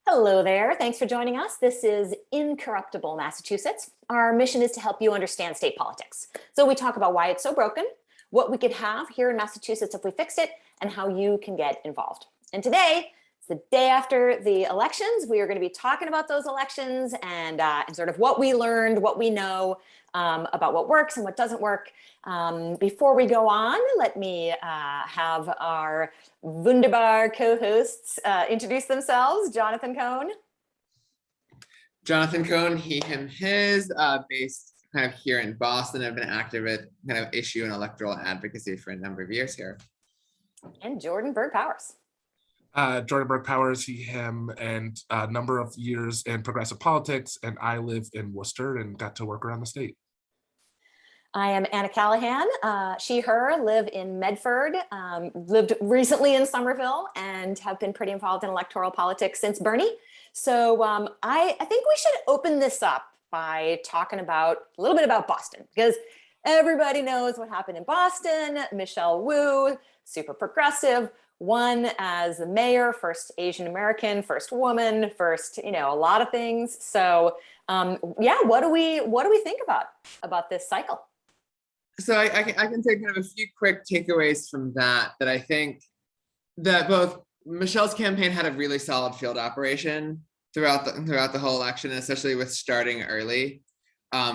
Hello there. Thanks for joining us. This is Incorruptible Massachusetts. Our mission is to help you understand state politics. So we talk about why it's so broken, what we could have here in Massachusetts if we fixed it, and how you can get involved. And today, it's the day after the elections. We are going to be talking about those elections and sort of what we learned, what we know about what works and what doesn't work. Before we go on, let me have our wunderbar co-hosts introduce themselves. Jonathan Cohn. Jonathan Cohn, he, him, his, based kind of here in Boston. I've been active at kind of issue and electoral advocacy for a number of years here. And Jordan Berg Powers. Jordan Berg Powers, he, him, and a number of years in progressive politics, and I live in Worcester and got to work around the state. I am Anna Callahan, she, her, live in Medford, lived recently in Somerville, and have been pretty involved in electoral politics since Bernie. So I think we should open this up by talking about a little bit about Boston, because everybody knows what happened in Boston. Michelle Wu, super progressive, won as the mayor, first Asian American, first woman, first, a lot of things. So yeah, what do we think about this cycle? So I can take kind of a few quick takeaways from that I think that both Michelle's campaign had a really solid field operation throughout the whole election, especially with starting early,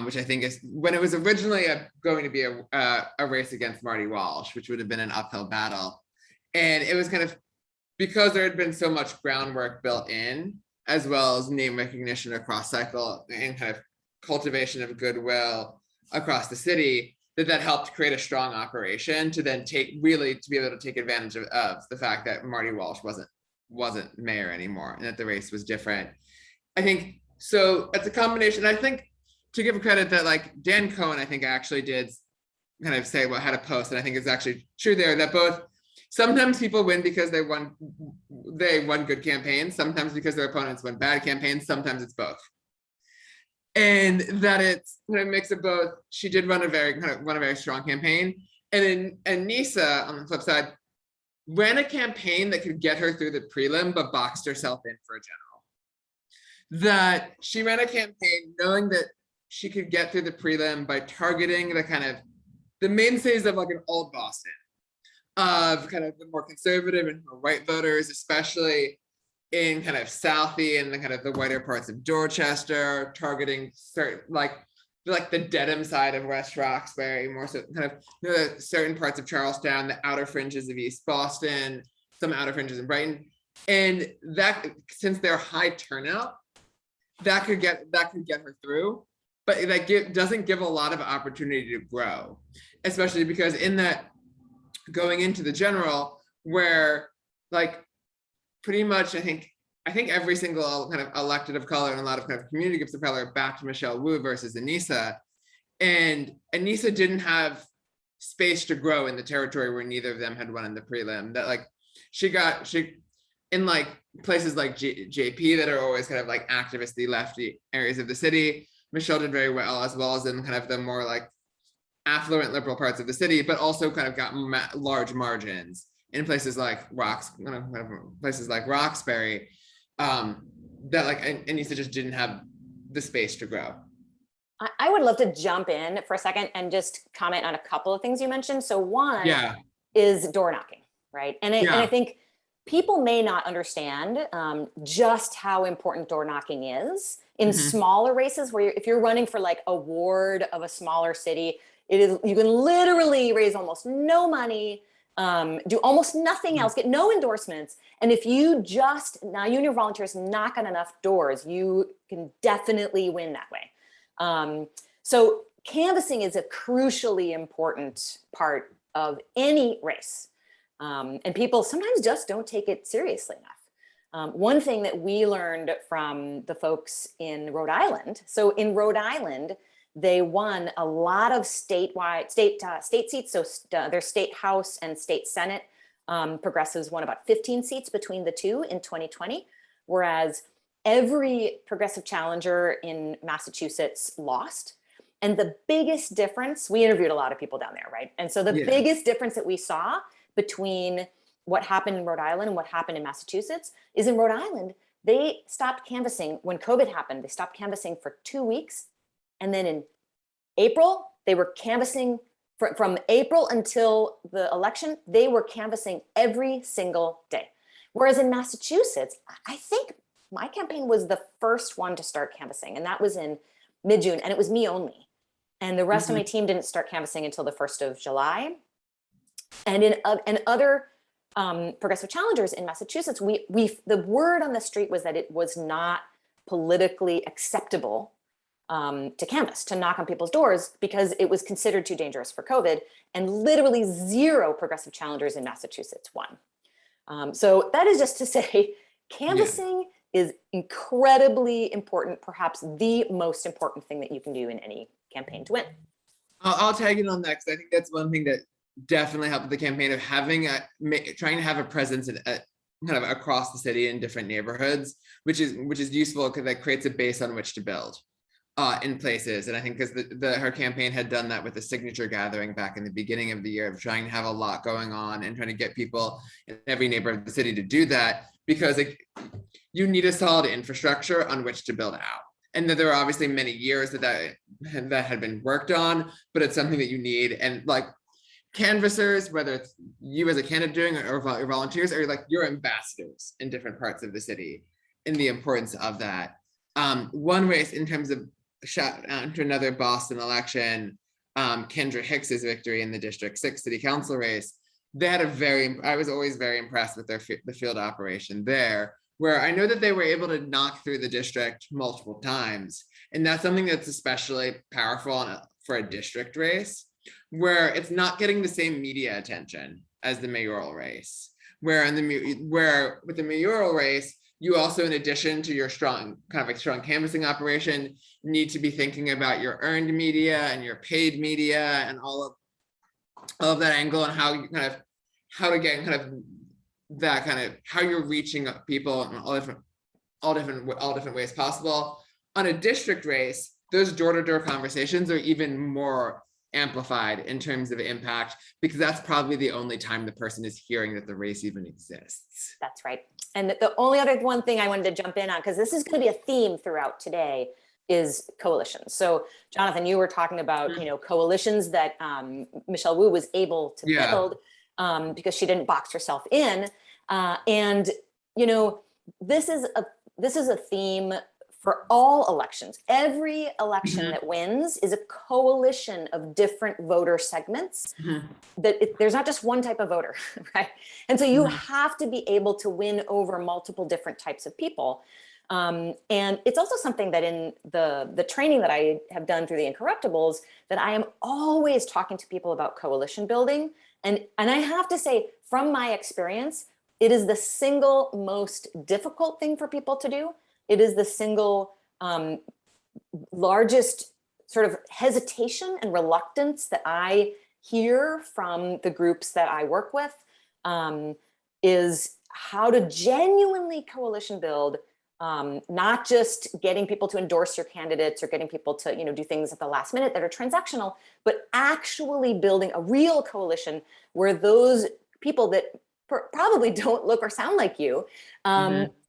which I think is when it was originally going to be a race against Marty Walsh, which would have been an uphill battle. And it was kind of because there had been so much groundwork built in, as well as name recognition across cycle and kind of cultivation of goodwill across the city, that helped create a strong operation to then to be able to take advantage of the fact that Marty Walsh wasn't mayor anymore and that the race was different. I think so. It's a combination. I think to give credit that like Dan Cohn, I think actually did kind of say had a post, and I think it's actually true there that both sometimes people win because they won good campaigns, sometimes because their opponents won bad campaigns, sometimes it's both. And that it's a mix of both. She did run a very strong campaign, and Nisa on the flip side ran a campaign that could get her through the prelim, but boxed herself in for a general. That she ran a campaign knowing that she could get through the prelim by targeting the mainstays of like an old Boston, of kind of the more conservative and more white voters, especially in kind of Southie and the whiter parts of Dorchester, targeting certain like the Dedham side of West Roxbury, more so kind of certain parts of Charlestown, the outer fringes of East Boston, some outer fringes in Brighton, and that since they're high turnout, that could get her through, but that doesn't give a lot of opportunity to grow, especially because in that going into the general where like pretty much, I think every single kind of elected of color and a lot of kind of community groups of color backed Michelle Wu versus Anissa. And Anissa didn't have space to grow in the territory where neither of them had won in the prelim. That like she in like places like JP that are always kind of like activisty lefty areas of the city, Michelle did very well as in kind of the more like affluent liberal parts of the city, but also kind of got large margins in places like Roxbury, that like Anissa just didn't have the space to grow. I would love to jump in for a second and just comment on a couple of things you mentioned. So one is door knocking, right? And I think people may not understand just how important door knocking is in smaller races where if you're running for like a ward of a smaller city, you can literally raise almost no money, do almost nothing else, get no endorsements. And if you now you and your volunteers knock on enough doors, you can definitely win that way. So canvassing is a crucially important part of any race. And people sometimes just don't take it seriously enough. One thing that we learned from the folks in Rhode Island, so in Rhode Island, they won a lot of state seats. So their state house and state senate, progressives won about 15 seats between the two in 2020, whereas every progressive challenger in Massachusetts lost. And the biggest difference, we interviewed a lot of people down there, right? And so the biggest difference that we saw between what happened in Rhode Island and what happened in Massachusetts is in Rhode Island, They stopped canvassing when COVID happened. They stopped canvassing for 2 weeks. And then in April, they were canvassing from April until the election, they were canvassing every single day. Whereas in Massachusetts, I think my campaign was the first one to start canvassing, and that was in mid-June, and it was me only. And the rest of my team didn't start canvassing until the 1st of July. And in other progressive challengers in Massachusetts, the word on the street was that it was not politically acceptable to canvass, to knock on people's doors, because it was considered too dangerous for COVID, and literally 0 progressive challengers in Massachusetts won. So that is just to say, canvassing is incredibly important, perhaps the most important thing that you can do in any campaign to win. I'll tag in on that, because I think that's one thing that definitely helped the campaign, of having trying to have a presence in kind of across the city in different neighborhoods, which is useful, because that creates a base on which to build in places. And I think because her campaign had done that with the signature gathering back in the beginning of the year, of trying to have a lot going on and trying to get people in every neighborhood of the city to do that, because you need a solid infrastructure on which to build out. And that there are obviously many years that had been worked on, but it's something that you need. And like canvassers, whether it's you as a candidate doing it or volunteers, are like your ambassadors in different parts of the city, and the importance of that. One race, in terms of shout out to another Boston election, Kendra Hicks's victory in the District 6 City Council race, they had I was always very impressed with the field operation there, where I know that they were able to knock through the district multiple times. And that's something that's especially powerful for a district race, where it's not getting the same media attention as the mayoral race. Where with the mayoral race, you also, in addition to your strong canvassing operation, need to be thinking about your earned media and your paid media and all of that angle, and how you're reaching people in all different ways possible. On a district race, those door-to-door conversations are even more amplified in terms of impact, because that's probably the only time the person is hearing that the race even exists. That's right. And the only other one thing I wanted to jump in on, because this is going to be a theme throughout today, is coalitions. So Jonathan, you were talking about, coalitions that Michelle Wu was able to build because she didn't box herself in. And this is a theme for all elections. Every election that wins is a coalition of different voter segments. There's not just one type of voter, right? And so you have to be able to win over multiple different types of people. And it's also something that in the training that I have done through the Incorruptibles, that I am always talking to people about coalition building. And I have to say, from my experience, it is the single most difficult thing for people to do. It is the single largest sort of hesitation and reluctance that I hear from the groups that I work with, is how to genuinely coalition build, not just getting people to endorse your candidates or getting people to do things at the last minute that are transactional, but actually building a real coalition where those people that probably don't look or sound like you,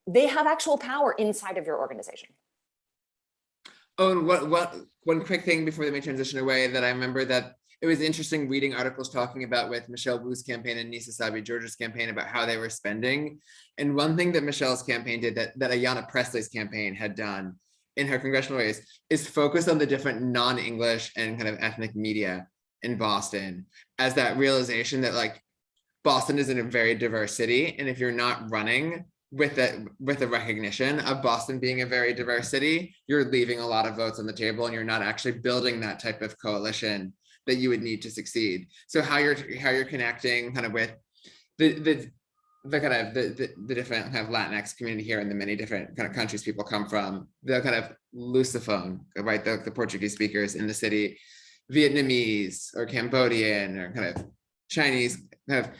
they have actual power inside of your organization. Oh, and one quick thing before they may transition away, that I remember that it was interesting reading articles talking about with Michelle Wu's campaign and Nisa Sabi George's campaign about how they were spending. And one thing that Michelle's campaign did that Ayanna Pressley's campaign had done in her congressional race is focus on the different non-English and kind of ethnic media in Boston, as that realization that like Boston is in a very diverse city. And if you're not running with the recognition of Boston being a very diverse city, you're leaving a lot of votes on the table, and you're not actually building that type of coalition that you would need to succeed. So how you're connecting kind of with the different kind of Latinx community here, and the many different kind of countries people come from, the kind of Lusophone, right, the Portuguese speakers in the city, Vietnamese or Cambodian or kind of Chinese, kind of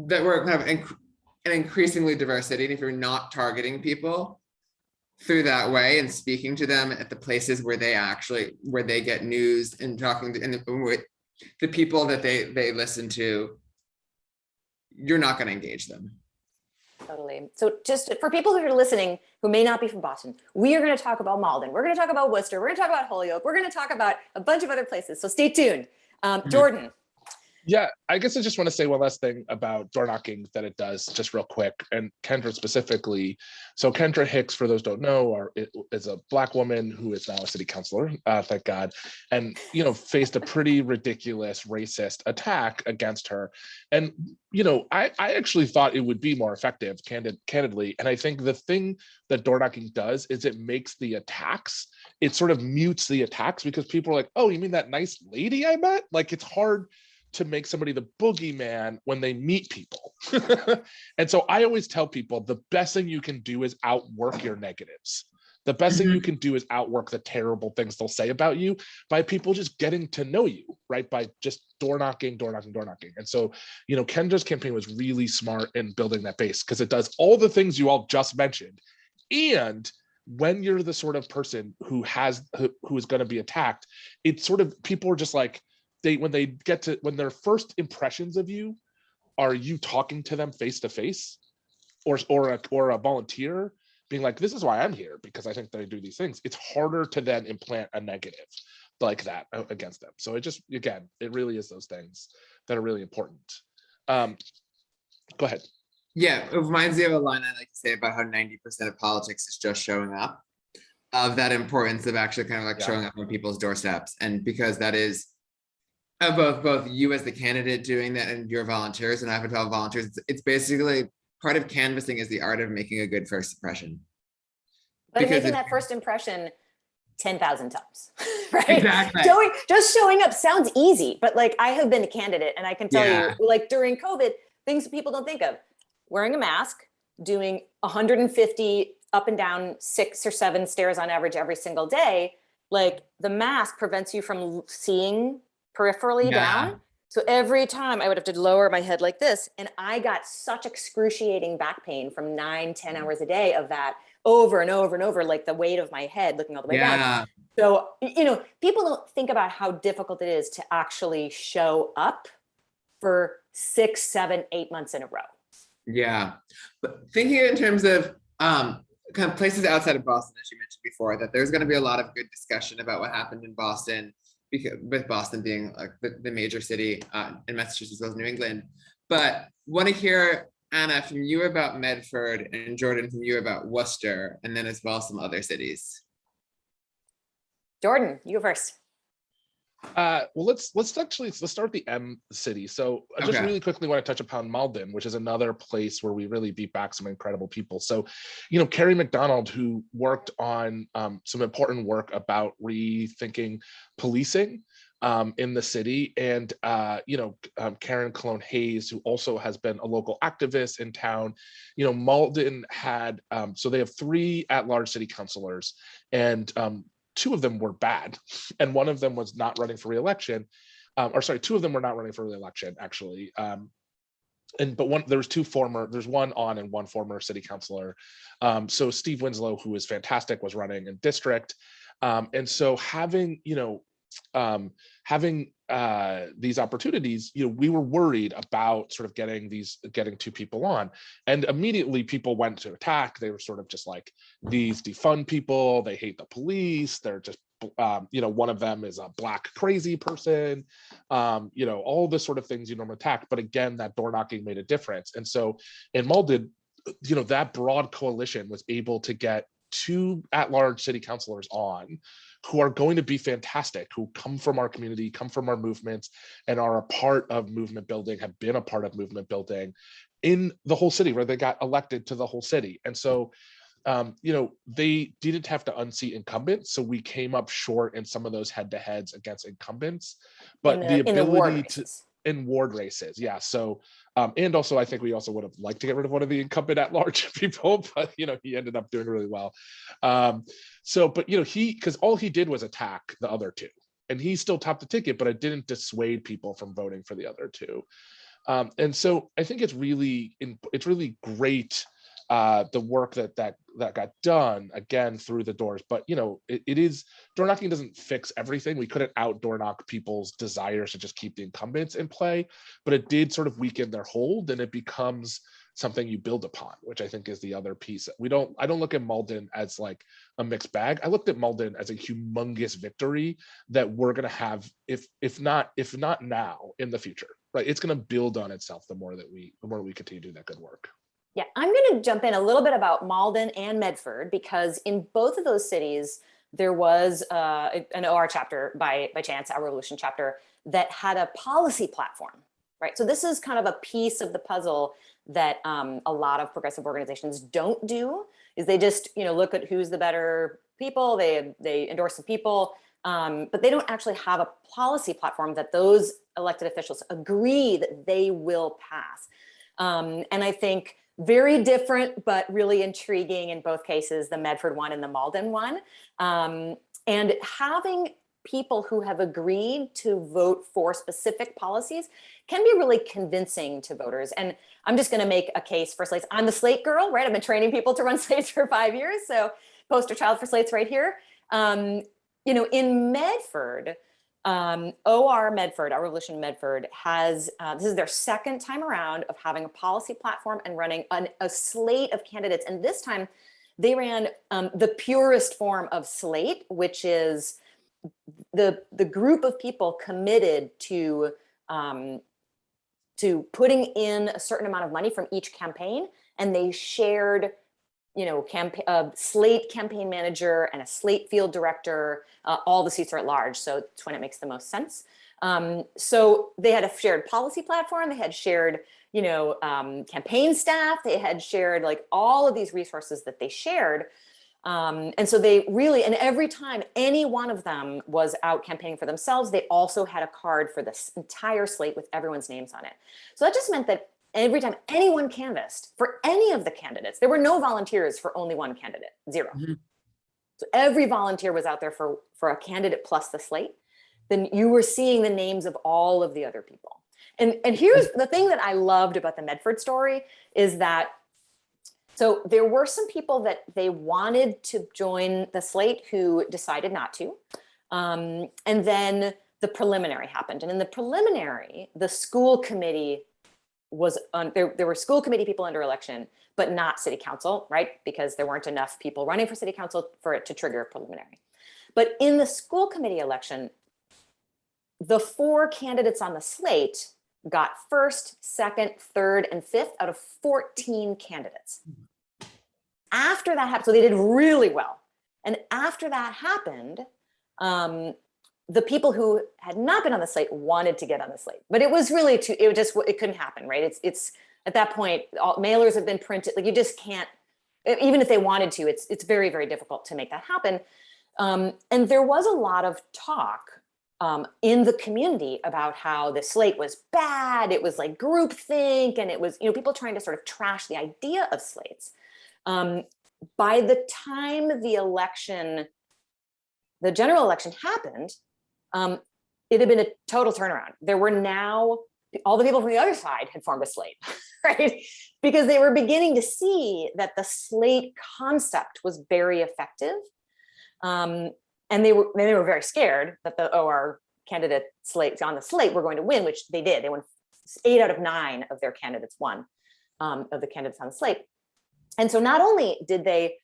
that were kind of an increasingly diverse city. And if you're not targeting people through that way and speaking to them at the places where they get news and talking to, and with the people that they listen to, you're not going to engage them. Totally. So just for people who are listening who may not be from Boston, we are going to talk about Malden. We're going to talk about Worcester. We're going to talk about Holyoke. We're going to talk about a bunch of other places. So stay tuned. Jordan. Yeah, I guess I just want to say one last thing about door knocking that it does, just real quick, and Kendra specifically. So Kendra Hicks, for those who don't know, is a Black woman who is now a city councilor, thank God, and faced a pretty ridiculous racist attack against her. And I actually thought it would be more effective, candidly. And I think the thing that door knocking does is it makes the attacks, it sort of mutes the attacks, because people are like, oh, you mean that nice lady I met? Like, it's hard to make somebody the boogeyman when they meet people. And so I always tell people the best thing you can do is outwork your negatives. The best thing you can do is outwork the terrible things they'll say about you by people just getting to know you, right? By just door knocking. And so, Kendra's campaign was really smart in building that base, because it does all the things you all just mentioned. And when you're the sort of person who is going to be attacked, it's sort of, people are just like, when their first impressions of you are you talking to them face to face, or a volunteer being like, this is why I'm here, because I think they do these things, it's harder to then implant a negative like that against them. So it really is those things that are really important. Go ahead. Yeah, it reminds me of a line I like to say about how 90% of politics is just showing up, of that importance of actually kind of like showing up on people's doorsteps. And because that is both you as the candidate doing that and your volunteers, and I have to tell volunteers, it's basically part of canvassing is the art of making a good first impression. But making that first impression 10,000 times, right? Exactly. Just showing up sounds easy, but like, I have been a candidate, and I can tell you, like, during COVID, things people don't think of: wearing a mask, doing 150 up and down 6 or 7 stairs on average every single day. Like, the mask prevents you from seeing peripherally down. So every time I would have to lower my head like this, and I got such excruciating back pain from 9-10 hours a day of that, over and over and over, like the weight of my head looking all the way down. So, people don't think about how difficult it is to actually show up for 6, 7, 8 months in a row. Yeah. But thinking in terms of kind of places outside of Boston, as you mentioned before, that there's going to be a lot of good discussion about what happened in Boston, because with Boston being like the major city in Massachusetts as well as New England. But want to hear, Anna, from you about Medford, and Jordan from you about Worcester, and then as well some other cities. Jordan, you go first. Well, let's start with the M city. So I just really quickly want to touch upon Malden, which is another place where we really beat back some incredible people. So, Carrie McDonald, who worked on some important work about rethinking policing in the city, and Karen Cologne Hayes, who also has been a local activist in town. Malden had so they have 3 at-large city councilors, and 2 of them were bad, and one of them was not running for re-election. 2 of them were not running for re-election, actually. But there's one on and one former city councilor. So Steve Winslow, who is fantastic, was running in district. And so having these opportunities, we were worried about sort of getting 2 people on, and immediately people went to attack. They were sort of just like, these defund people, they hate the police, they're just one of them is a Black crazy person, all the sort of things you normally attack. But again, that door knocking made a difference. And so in Malden, that broad coalition was able to get 2 at-large city councilors on, who are going to be fantastic, who come from our community, come from our movements, and are a part of movement building, have been a part of movement building in the whole city, where they got elected to the whole city. And so, they didn't have to unseat incumbents. So we came up short in some of those head-to-heads against incumbents, but the ability to in ward races. Yeah. So, and also I think we also would have liked to get rid of one of the incumbent at-large people, but he ended up doing really well. But because all he did was attack the other 2, and he still topped the ticket, but it didn't dissuade people from voting for the other 2. And so I think it's really great, the work that got done, again, through the doors. But it is, door knocking doesn't fix everything. We couldn't out door knock people's desires to just keep the incumbents in play, but it did sort of weaken their hold, and it becomes something you build upon, which I think is the other piece. I don't look at Malden as like a mixed bag. I looked at Malden as a humongous victory that we're going to have, if not now, in the future, right? It's going to build on itself the more we continue to do that good work. Yeah, I'm going to jump in a little bit about Malden and Medford, because in both of those cities, there was an OR chapter by chance, our Revolution chapter, that had a policy platform, right? So this is kind of a piece of the puzzle that a lot of progressive organizations don't do, is they just, look at who's the better people, they endorse the people, but they don't actually have a policy platform that those elected officials agree that they will pass. And I think very different, but really intriguing in both cases, the Medford one and the Malden one. And having people who have agreed to vote for specific policies can be really convincing to voters. And I'm just going to make a case for slates. I'm the slate girl, right? I've been training people to run slates for 5 years. So poster child for slates right here. In Medford, OR Medford, our Revolution Medford, has, this is their second time around of having a policy platform and running a slate of candidates. And this time they ran the purest form of slate, which is the group of people committed to putting in a certain amount of money from each campaign, and they shared, a slate campaign manager and a slate field director. All the seats are at large, so it's when it makes the most sense. So they had a shared policy platform. They had shared, campaign staff. They had shared like all of these resources that they shared. And so they really, and every time any one of them was out campaigning for themselves, they also had a card for this entire slate with everyone's names on it. So that just meant that every time anyone canvassed for any of the candidates, there were no volunteers for only one candidate, 0. Mm-hmm. So every volunteer was out there for a candidate plus the slate. Then you were seeing the names of all of the other people. And here's the thing that I loved about the Medford story is that, so there were some people that they wanted to join the slate who decided not to. And then the preliminary happened. And in the preliminary, the school committee was there were school committee people under election, but not city council, right? Because there weren't enough people running for city council for it to trigger a preliminary. But in the school committee election, the 4 candidates on the slate got first, second, third, and fifth out of 14 candidates. After that happened, so they did really well. And after that happened, the people who had not been on the slate wanted to get on the slate, but it was really it couldn't happen, right? It's at that point, all mailers have been printed. Like you just can't, even if they wanted to, it's very, very difficult to make that happen. And there was a lot of talk in the community about how the slate was bad. It was like groupthink, and it was, people trying to sort of trash the idea of slates. By the time the general election happened, it had been a total turnaround. There were now, all the people from the other side had formed a slate, right? Because they were beginning to see that the slate concept was very effective. And they were very scared that the OR candidate slates on the slate were going to win, which they did. They won 8 out of 9 of their candidates won, of the candidates on the slate. And so not only did they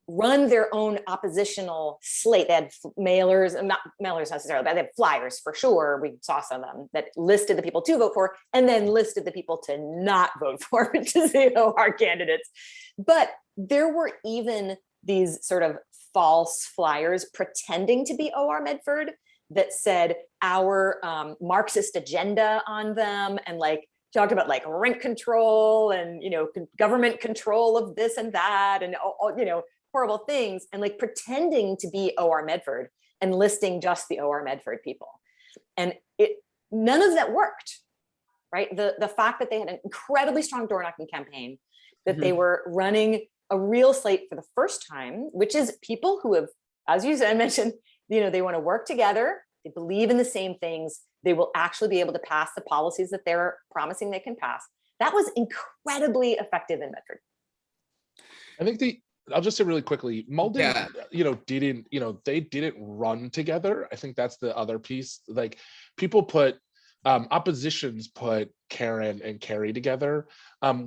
run their own oppositional slate, they had mailers, not mailers necessarily, but they had flyers for sure. We saw some of them that listed the people to vote for and then listed the people to not vote for, which is our candidates. But there were even these sort of false flyers pretending to be OR Medford that said our Marxist agenda on them, and like talked about like rent control and government control of this and that, and horrible things, and like pretending to be OR Medford and listing just the OR Medford people. And none of that worked, right? The fact that they had an incredibly strong door knocking campaign, that they were running a real slate for the first time, which is people who have, as you said, mentioned, they want to work together, they believe in the same things, they will actually be able to pass the policies that they're promising they can pass. That was incredibly effective in Medford. I think I'll just say really quickly, Malden, they didn't run together. I think that's the other piece. Like people put oppositions put Karen and Carrie together.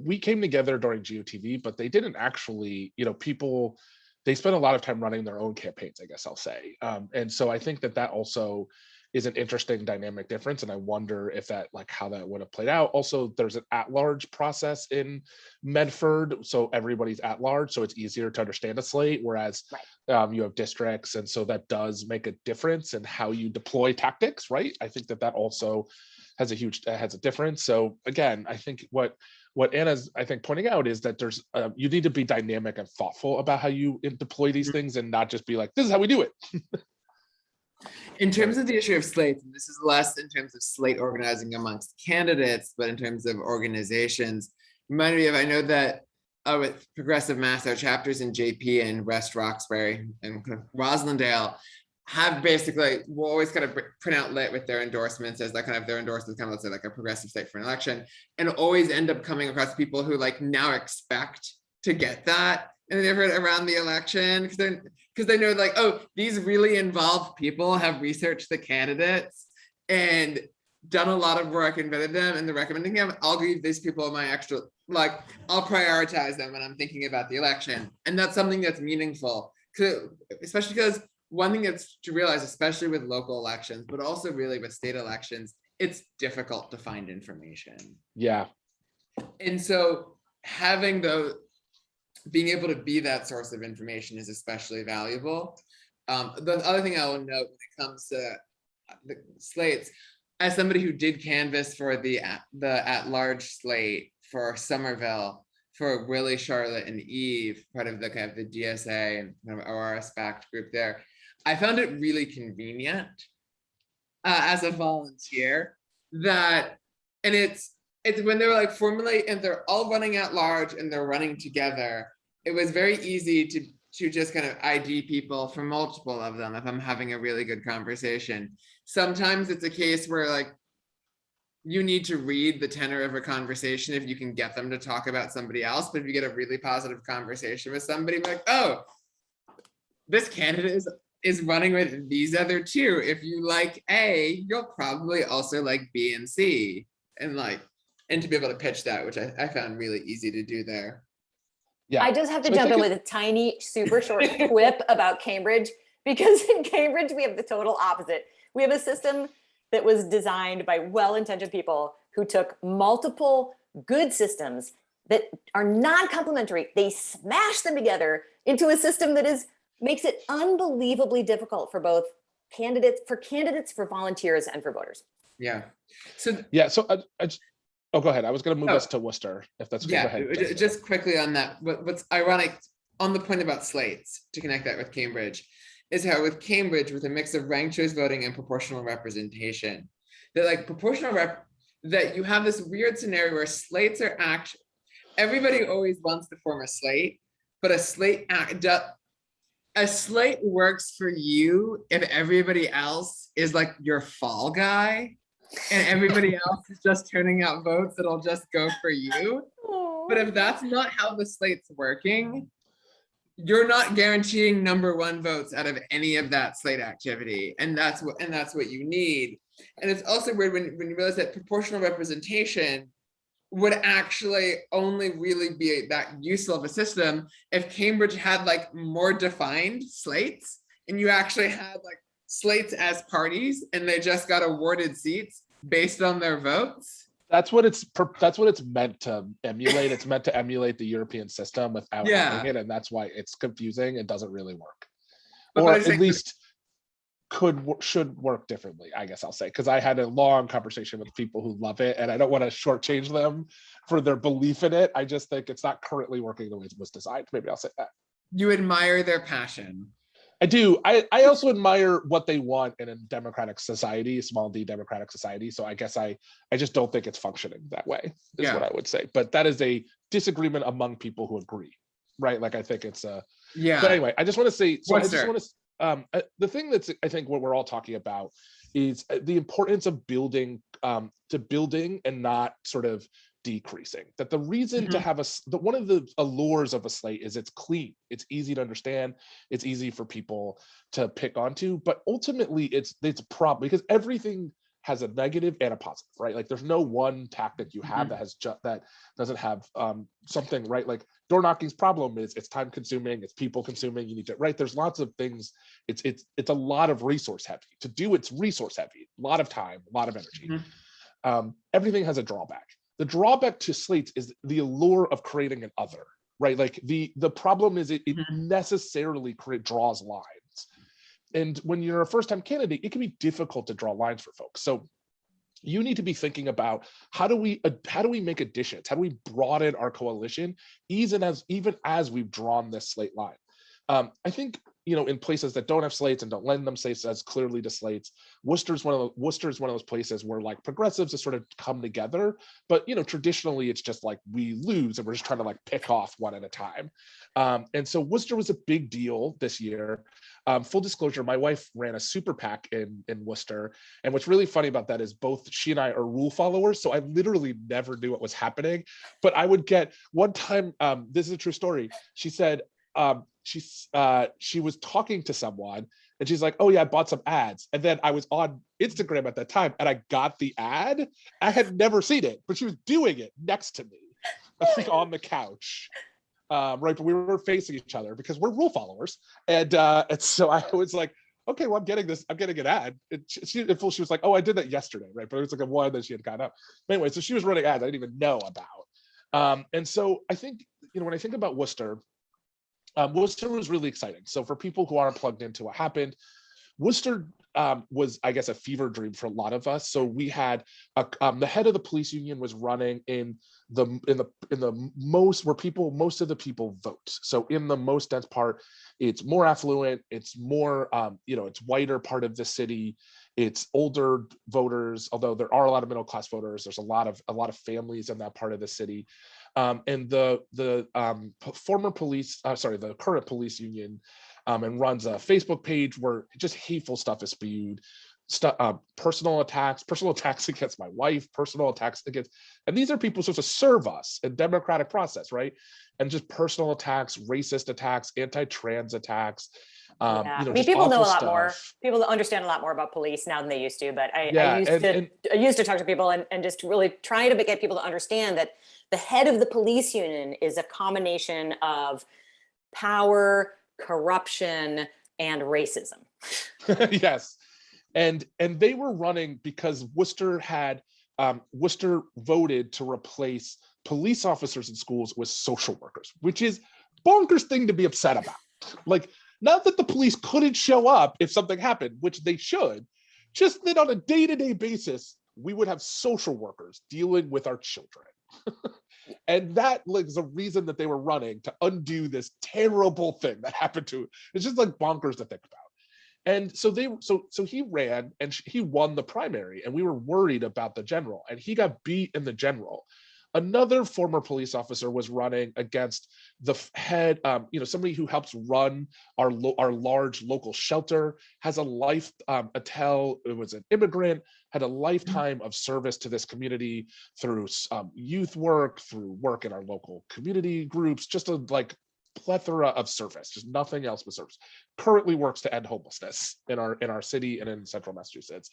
We came together during GOTV, but they didn't actually, people, they spent a lot of time running their own campaigns, I guess I'll say. And so I think that also is an interesting dynamic difference. And I wonder if that, like, how that would have played out. Also, there's an at-large process in Medford, so everybody's at large, so it's easier to understand a slate, whereas you have districts, and so that does make a difference in how you deploy tactics, right? I think that also has a difference. So again, I think what Anna's, I think, pointing out is that there's you need to be dynamic and thoughtful about how you deploy these things, and not just be like, this is how we do it. In terms of the issue of slates, and this is less in terms of slate organizing amongst candidates, but in terms of organizations, remind me of, I know that with Progressive Mass, our chapters in JP and West Roxbury and Roslindale have basically, will always kind of print out lit with their endorsements as that kind of their endorsements, kind of, let's say, like a progressive state for an election, and always end up coming across people who like now expect to get that and they've heard around the election because they know, like, oh, these really involved people have researched the candidates and done a lot of work and vetted them, and they're recommending them. I'll give these people my extra, like, I'll prioritize them when I'm thinking about the election. And that's something that's meaningful, especially because one thing that's to realize, especially with local elections, but also really with state elections, it's difficult to find information. Yeah. And so having being able to be that source of information is especially valuable. The other thing I will note when it comes to the slates, as somebody who did canvass for the at-large slate for Somerville, for Willie, Charlotte, and Eve, part of the kind of the DSA and kind of ORS-backed group there, I found it really convenient as a volunteer that, and it's when they're like formulate and they're all running at large and they're running together, it was very easy to just kind of ID people from multiple of them if I'm having a really good conversation. Sometimes it's a case where, like, you need to read the tenor of a conversation if you can get them to talk about somebody else. But if you get a really positive conversation with somebody, like, oh, this candidate is running with these other two. If you like A, you'll probably also like B and C. And to be able to pitch that, which I found really easy to do there. Yeah. I just have to jump in with a tiny, super short quip about Cambridge, because in Cambridge, we have the total opposite. We have a system that was designed by well-intentioned people who took multiple good systems that are non-complementary. They smash them together into a system that makes it unbelievably difficult for both candidates, for volunteers, and for voters. Yeah. So go ahead. I was going to move us to Worcester, if that's okay. Yeah, go ahead. Just quickly on that. What's ironic on the point about slates, to connect that with Cambridge, is how with Cambridge, with a mix of ranked choice voting and proportional representation, that like that you have this weird scenario where slates are everybody always wants to form a slate, but a slate works for you if everybody else is like your fall guy and everybody else is just turning out votes that'll just go for you. But if that's not how the slate's working, you're not guaranteeing number one votes out of any of that slate activity. And that's what you need. And it's also weird when you realize that proportional representation would actually only really be that useful of a system if Cambridge had like more defined slates, and you actually had like slates as parties and they just got awarded seats based on their votes. That's what it's meant to emulate. It's meant to emulate the European system without having it, and that's why it's confusing and doesn't really work. Or at least should work differently, I guess I'll say, because I had a long conversation with people who love it, and I don't want to shortchange them for their belief in it. I just think it's not currently working the way it was designed. Maybe I'll say that. You admire their passion. I do. I also admire what they want in a democratic society, a small d democratic society. So I guess I just don't think it's functioning that way, is what I would say. But that is a disagreement among people who agree, right? Like, I think it's But anyway, I just want to say, the thing that's, I think, what we're all talking about is the importance of building and not sort of decreasing. That the reason to have one of the allures of a slate is it's clean, it's easy to understand, it's easy for people to pick onto, but ultimately it's a problem because everything has a negative and a positive, right? Like there's no one tactic you have that has that doesn't have something, right? Like door knocking's problem is it's time consuming, it's people consuming, you need to, right? There's lots of things. It's a lot of resource heavy. To do it's resource heavy, a lot of time, a lot of energy. Everything has a drawback. The drawback to slates is the allure of creating an other, right? Like the problem is it necessarily draws lines. And when you're a first-time candidate, it can be difficult to draw lines for folks. So you need to be thinking about how do we make additions? How do we broaden our coalition even as we've drawn this slate line? I think, in places that don't have slates and don't lend themselves as clearly to slates, Worcester is one of those places where like progressives have sort of come together, but traditionally it's just like we lose and we're just trying to like pick off one at a time. And so Worcester was a big deal this year. Full disclosure, my wife ran a super PAC in Worcester, and what's really funny about that is both she and I are rule followers, so I literally never knew what was happening. But I would get one time. This is a true story. She said. She was talking to someone and she's like, oh yeah, I bought some ads. And then I was on Instagram at that time and I got the ad. I had never seen it, but she was doing it next to me, like on the couch. Right, but we were facing each other because we're rule followers. And so I was like, okay, well, I'm getting an ad. She was like, oh, I did that yesterday, right? But it was like a one that she had gotten up. But anyway, so she was running ads I didn't even know about. And so I think, when I think about Worcester, Worcester was really exciting. So for people who aren't plugged into what happened, Worcester was, I guess, a fever dream for a lot of us. So we had the head of the police union was running in the most where most of the people vote. So in the most dense part, it's more affluent, it's more it's whiter part of the city, it's older voters. Although there are a lot of middle class voters, there's a lot of families in that part of the city. And the current police union and runs a Facebook page where just hateful stuff is spewed, personal attacks against my wife, personal attacks against, and these are people supposed to serve us in democratic process, right? And just personal attacks, racist attacks, anti-trans attacks. People know a lot more. People understand a lot more about police now than they used to. But I used to talk to people and just really trying to get people to understand that the head of the police union is a combination of power, corruption, and racism. Yes, and they were running because Worcester voted to replace police officers in schools with social workers, which is bonkers thing to be upset about. Like, not that the police couldn't show up if something happened, which they should, just that on a day-to-day basis, we would have social workers dealing with our children. And that is a reason that they were running to undo this terrible thing that happened to it. It's just like bonkers to think about. And so he ran and he won the primary, and we were worried about the general, and he got beat in the general. Another former police officer was running against the head, somebody who helps run our large local shelter, has a life, it was an immigrant, had a lifetime of service to this community through youth work, through work in our local community groups, just a plethora of service, just nothing else but service. Currently works to end homelessness in our city and in central Massachusetts.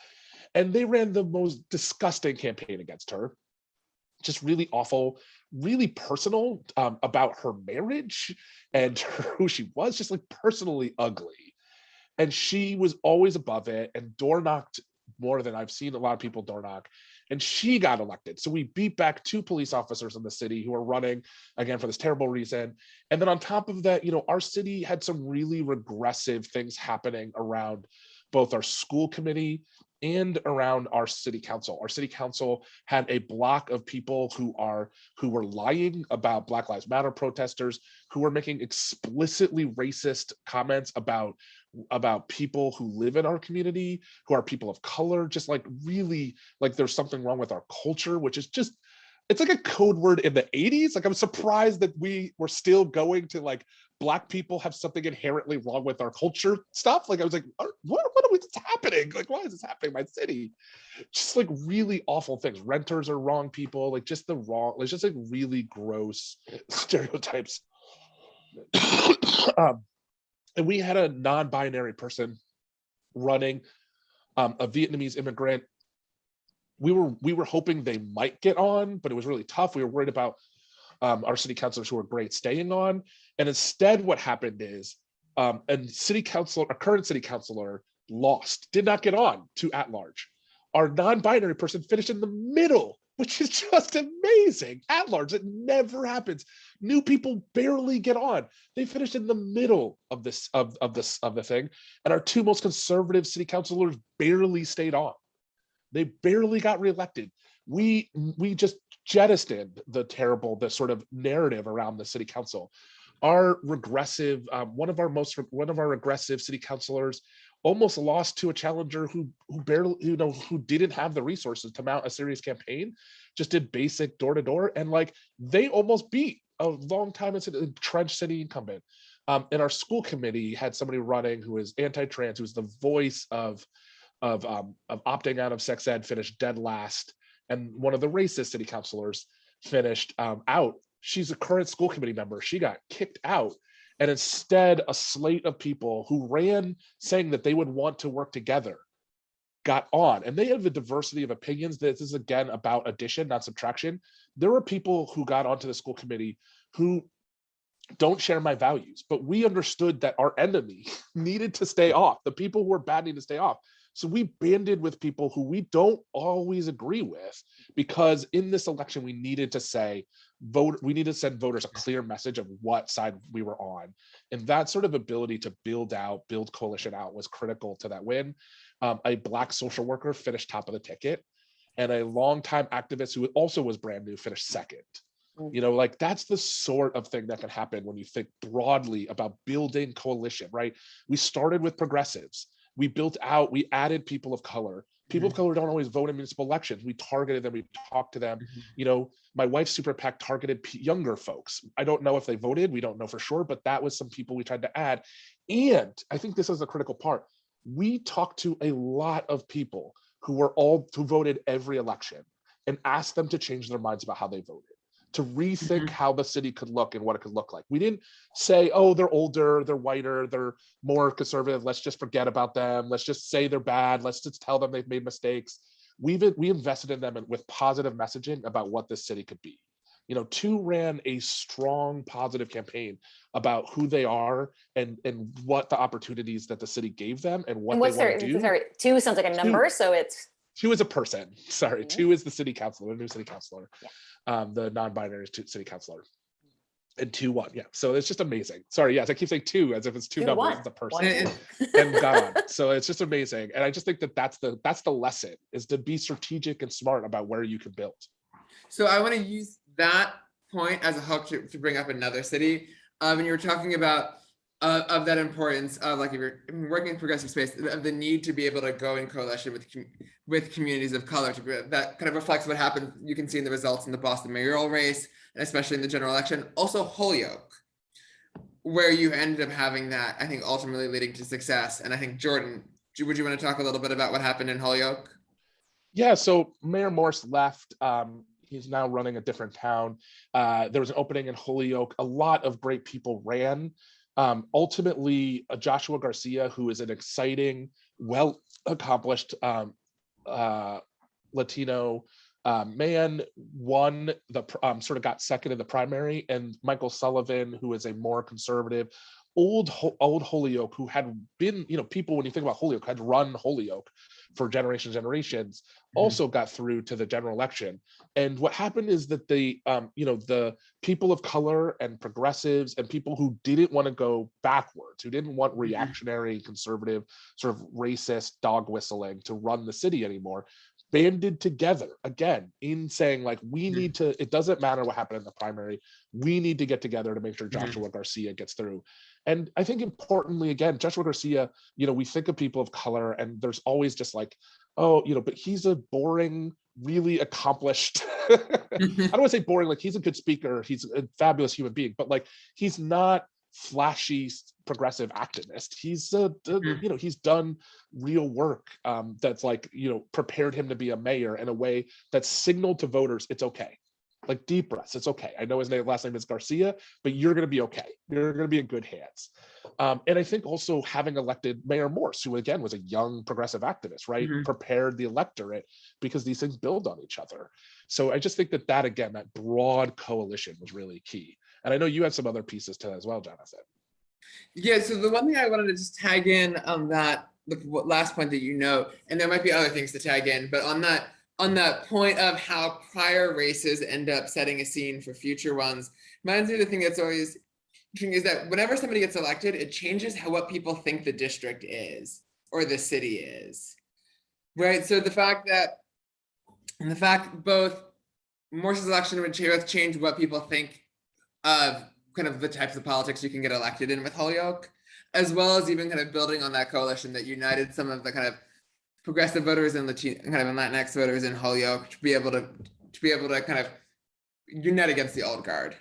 And they ran the most disgusting campaign against her. Just really awful, really personal about her marriage and who she was, just like personally ugly. And she was always above it and door knocked more than I've seen a lot of people door knock. And she got elected. So we beat back 2 police officers in the city who are running again for this terrible reason. And then on top of that, our city had some really regressive things happening around both our school committee and around our city council. Our city council had a block of people who were lying about Black Lives Matter protesters, who were making explicitly racist comments about people who live in our community, who are people of color, just really there's something wrong with our culture, which is just, it's like a code word in the 80s. I'm surprised that we were still going to Black people have something inherently wrong with our culture stuff. I was like, what is happening? Why is this happening in my city? Just really awful things. Renters are wrong people, just really gross stereotypes. And we had a non-binary person running, a Vietnamese immigrant we were hoping they might get on, but it was really tough. We were worried about our city councilors who were great staying on. And instead what happened is a current city councilor lost, did not get on to at-large. Our non-binary person finished in the middle, which is just amazing. At-large, it never happens. New people barely get on. They finished in the middle of the thing. And our two most conservative city councilors barely stayed on. They barely got reelected. We just jettisoned the sort of narrative around the city council. Our regressive, one of our regressive city councilors almost lost to a challenger who didn't have the resources to mount a serious campaign, just did basic door-to-door, and like they almost beat a long-time entrenched city incumbent. And our school committee had somebody running who is anti-trans, who's the voice of opting out of sex ed, finished dead last, and one of the racist city councilors finished out. She's a current school committee member. She got kicked out. And instead, a slate of people who ran saying that they would want to work together got on. And they have a diversity of opinions. This is, again, about addition, not subtraction. There were people who got onto the school committee who don't share my values, but we understood that our enemy needed to stay off. The people who were bad need to stay off. So we banded with people who we don't always agree with, because in this election, we needed to send voters a clear message of what side we were on. And that sort of ability to build coalition out was critical to that win. A Black social worker finished top of the ticket, and a longtime activist who also was brand new finished second. You know, like that's the sort of thing that can happen when you think broadly about building coalition, right? We started with progressives. We added people of color. People of color don't always vote in municipal elections. We targeted them, we talked to them. You know, my wife's super PAC targeted younger folks. I don't know if they voted, we don't know for sure, but that was some people we tried to add. And I think this is a critical part. We talked to a lot of people who voted every election and asked them to change their minds about how they voted, to rethink how the city could look and what it could look like. We didn't say, oh, they're older, they're whiter, they're more conservative, let's just forget about them, let's just say they're bad, let's just tell them they've made mistakes. We invested in them with positive messaging about what this city could be. You know, two ran a strong positive campaign about who they are and what the opportunities that the city gave them and what they want to do. Sorry, two sounds like a number, so it's... Two is a person, sorry. Two is the city councilor, the new city councilor. Yeah. The non-binary city councilor. And 2-1, yeah. So it's just amazing. Sorry, yes, I keep saying two as if it's two numbers. It's a person. And got on. So it's just amazing. And I just think that that's the lesson, is to be strategic and smart about where you can build. So I want to use that point as a hook to bring up another city. And you were talking about of that importance of, like, if you're working in progressive space, of the need to be able to go in coalition with communities of color. That kind of reflects what happened. You can see in the results in the Boston mayoral race, and especially in the general election. Also Holyoke, where you ended up having that, I think, ultimately leading to success. And I think, Jordan, would you want to talk a little bit about what happened in Holyoke? Yeah, so Mayor Morse left. He's now running a different town. There was an opening in Holyoke. A lot of great people ran. Ultimately, Joshua Garcia, who is an exciting, well-accomplished Latino man, won sort of got second in the primary, and Michael Sullivan, who is a more conservative, old Holyoke, who had been, people, when you think about Holyoke, had run Holyoke for generations, also got through to the general election. And what happened is that the people of color and progressives and people who didn't want to go backwards, who didn't want reactionary, conservative, sort of racist dog whistling to run the city anymore, banded together again in saying, like, we need to, it doesn't matter what happened in the primary, we need to get together to make sure Joshua Garcia gets through. And I think importantly, again, Joshua Garcia, we think of people of color and there's always just like, oh, but he's a boring, really accomplished, I don't want to say boring, like he's a good speaker, he's a fabulous human being, but like, he's not flashy progressive activist. He's he's done real work that's like, prepared him to be a mayor in a way that signaled to voters it's okay. Like deep breaths. It's okay. I know his last name is Garcia, but you're going to be okay. You're going to be in good hands. And I think also having elected Mayor Morse, who again was a young progressive activist, right, prepared the electorate because these things build on each other. So I just think that again, that broad coalition was really key. And I know you had some other pieces to that as well, Jonathan. Yeah, so the one thing I wanted to just tag in on that, the last point that you know, and there might be other things to tag in, but on that point of how prior races end up setting a scene for future ones, reminds me of the thing that's always interesting is that whenever somebody gets elected, it changes what people think the district is or the city is, right? So the fact both Morse's election would change what people think of kind of the types of politics you can get elected in with Holyoke, as well as even kind of building on that coalition that united some of the kind of progressive voters and Latino, kind of Latinx voters in Holyoke to be able to kind of unite against the old guard,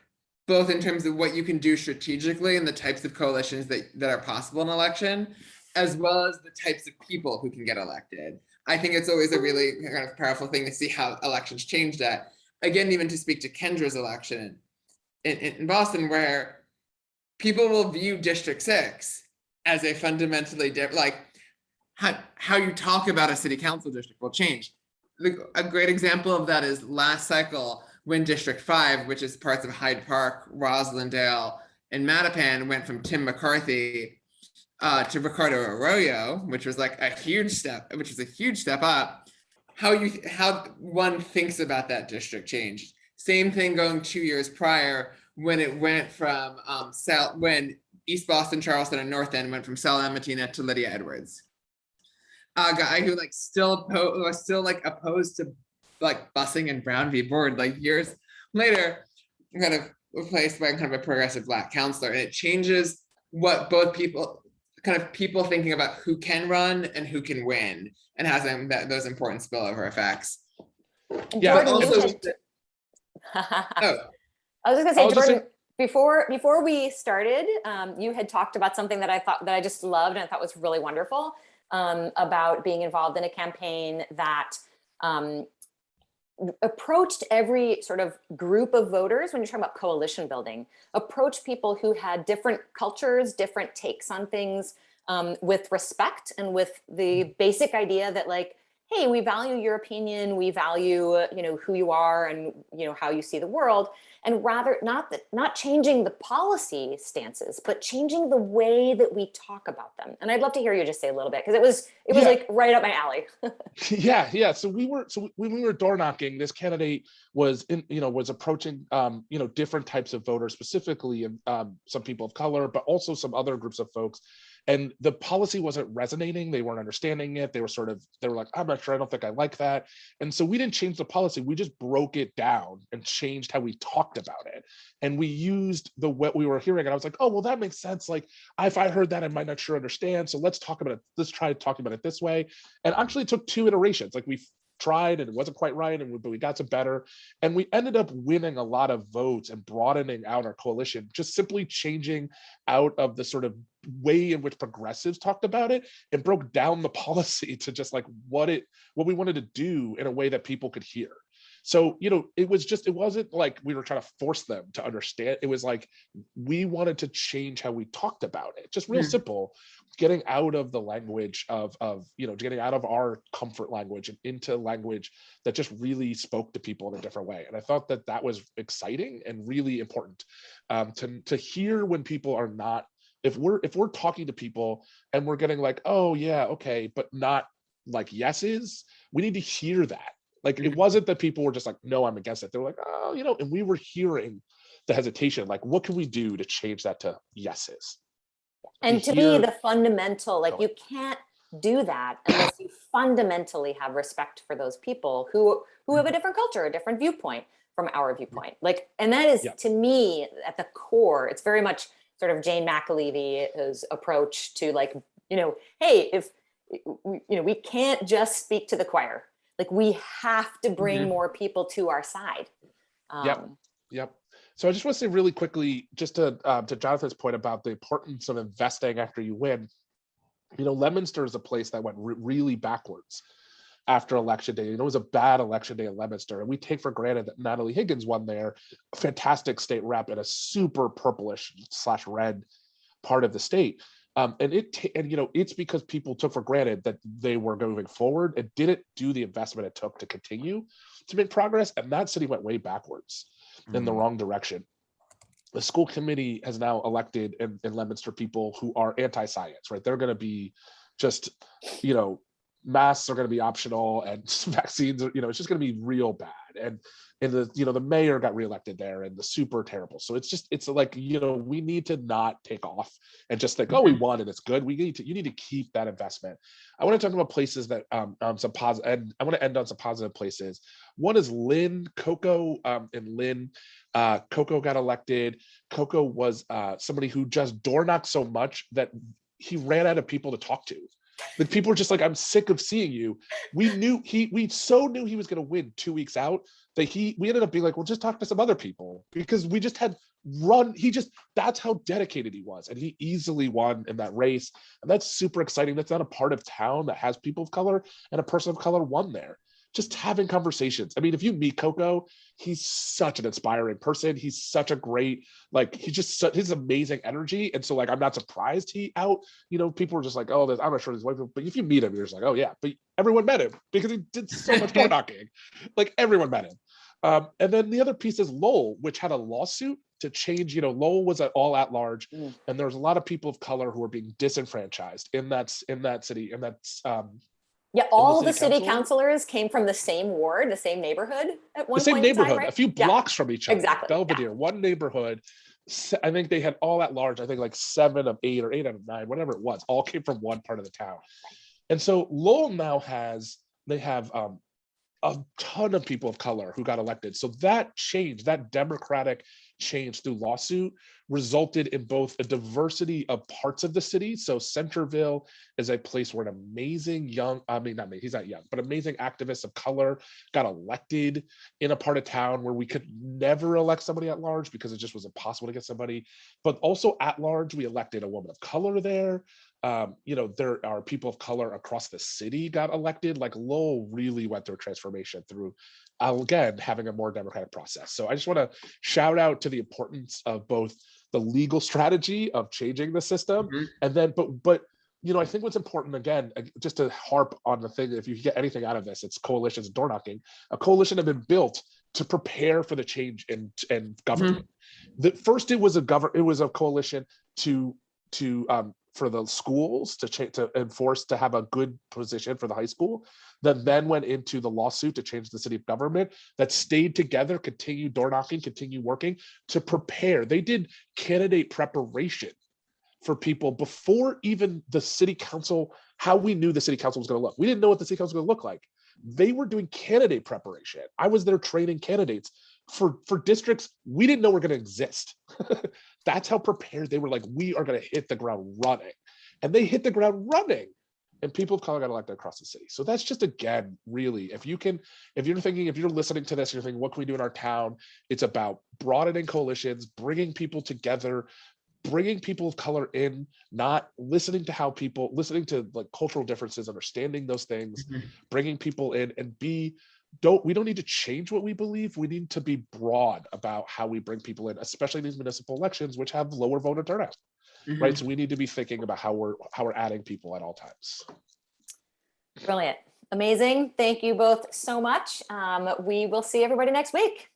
both in terms of what you can do strategically and the types of coalitions that are possible in election, as well as the types of people who can get elected. I think it's always a really kind of powerful thing to see how elections change that. Again, even to speak to Kendra's election in Boston, where people will view District 6 as a fundamentally different, like how you talk about a city council district will change. A great example of that is last cycle when District 5, which is parts of Hyde Park, Roslindale, and Mattapan, went from Tim McCarthy to Ricardo Arroyo, which was like a huge step up. How one thinks about that district changed. Same thing going 2 years prior when it went from when East Boston, Charleston, and North End went from Sal Amatina to Lydia Edwards, a guy who was still opposed to like busing and Brown v. Board, like years later, kind of replaced by kind of a progressive Black counselor, and it changes what both people thinking about who can run and who can win, and has those important spillover effects. Yeah. Jordan, I was just gonna say, Jordan, before we started, you had talked about something that I just loved and I thought was really wonderful, about being involved in a campaign that approached every sort of group of voters, when you're talking about coalition building, approach people who had different cultures, different takes on things, with respect and with the basic idea that, like, hey, we value your opinion, we value, who you are and, how you see the world, and rather not changing the policy stances, but changing the way that we talk about them. And I'd love to hear you just say a little bit, because it was like right up my alley. Yeah. So when we were door knocking, this candidate was approaching, different types of voters, specifically some people of color, but also some other groups of folks. And the policy wasn't resonating. They weren't understanding it. They were like, I'm not sure. I don't think I like that. And so we didn't change the policy. We just broke it down and changed how we talked about it. And we used what we were hearing. And I was like, oh, well, that makes sense. Like, if I heard that, I might not sure understand. So let's talk about it. Let's try talking about it this way. And actually it took 2 iterations. Like, we tried and it wasn't quite right, but we got some better, and we ended up winning a lot of votes and broadening out our coalition, just simply changing out of the sort of way in which progressives talked about it and broke down the policy to just like what we wanted to do in a way that people could hear. So, it wasn't like we were trying to force them to understand. It was like we wanted to change how we talked about it. Just real simple, getting out of the language of getting out of our comfort language and into language that just really spoke to people in a different way. And I thought that was exciting and really important, to hear when people are not, if we're talking to people and we're getting like, oh yeah, okay, but not like yeses, we need to hear that. Like, it wasn't that people were just like, no, I'm against it. They were like, oh, and we were hearing the hesitation, like, what can we do to change that to yeses? And to me, the fundamental, like, you can't do that unless you fundamentally have respect for those people who have a different culture, a different viewpoint from our viewpoint. Like, and that is, to me, at the core, it's very much sort of Jane McAlevy's approach to, like, hey, if, we can't just speak to the choir. Like, we have to bring more people to our side. Yep. So I just want to say really quickly, just to Jonathan's point about the importance of investing after you win. Leominster is a place that went really backwards after election day. It was a bad election day in Leominster, and we take for granted that Natalie Higgins won there, a fantastic state rep in a super purplish/red part of the state. And it's because people took for granted that they were moving forward and didn't do the investment it took to continue to make progress. And that city went way backwards in the wrong direction. The school committee has now elected in Leominster people who are anti-science, right? They're going to be just, masks are going to be optional, and vaccines are, it's just going to be real bad. And the mayor got reelected there, and the super terrible. So it's like, we need to not take off and just think, oh, we won and it's good. You need to keep that investment. I want to talk about places that some positive, and I want to end on some positive places. One is Lynn, Coco in Lynn. Coco got elected. Coco was somebody who just door knocked so much that he ran out of people to talk to. Like, people were just like, I'm sick of seeing you. We knew he was going to win 2 weeks out, that we ended up being like, well, just talk to some other people, because we just had that's how dedicated he was. And he easily won in that race. And that's super exciting. That's not a part of town that has people of color, and a person of color won there. Just having conversations. I mean, if you meet Coco, he's such an inspiring person. He's such a great, his amazing energy. And so, like, I'm not surprised he out, people were just like, oh, I'm not sure there's white people. But if you meet him, you're just like, oh yeah, but everyone met him because he did so much door knocking. Like, everyone met him. And then the other piece is Lowell, which had a lawsuit to change, Lowell was all at large, and there was a lot of people of color who were being disenfranchised in that city, and that's yeah, all the city councilors came from the same ward, the same neighborhood at one point. The same neighborhood, right? A few blocks from each other. Exactly. Belvedere, one neighborhood. I think they had all at large, I think like 7 of 8 or 8 out of 9, whatever it was, all came from one part of the town. And so Lowell now they have a ton of people of color who got elected. So that change, that democratic change through lawsuit, resulted in both a diversity of parts of the city. So Centerville is a place where an amazing he's not young, but amazing activists of color got elected in a part of town where we could never elect somebody at large because it just was impossible to get somebody. But also at large, we elected a woman of color there. There are people of color across the city got elected. Like, Lowell really went through a transformation through, again, having a more democratic process. So I just want to shout out to the importance of both the legal strategy of changing the system, and then, but I think what's important, again, just to harp on the thing, if you get anything out of this, it's coalitions and door knocking. A coalition had been built to prepare for the change in government. First, it was a coalition for the schools to enforce, to have a good position for the high school, that then went into the lawsuit to change the city of government, that stayed together, continued door knocking, continued working to prepare. They did candidate preparation for people before even the city council, how we knew the city council was going to look. We didn't know what the city council was going to look like. They were doing candidate preparation. I was there training candidates for districts we didn't know were going to exist. That's how prepared they were. Like, we are going to hit the ground running, and they hit the ground running, and people of color got elected across the city. So that's just, again, really, if you're listening to this, you're thinking, what can we do in our town? It's about broadening coalitions, bringing people together, bringing people of color in, not listening to like cultural differences, understanding those things, bringing people in, and we don't need to change what we believe. We need to be broad about how we bring people in, especially in these municipal elections, which have lower voter turnout, right? So we need to be thinking about how we're adding people at all times. Brilliant. Amazing. Thank you both so much. We will see everybody next week.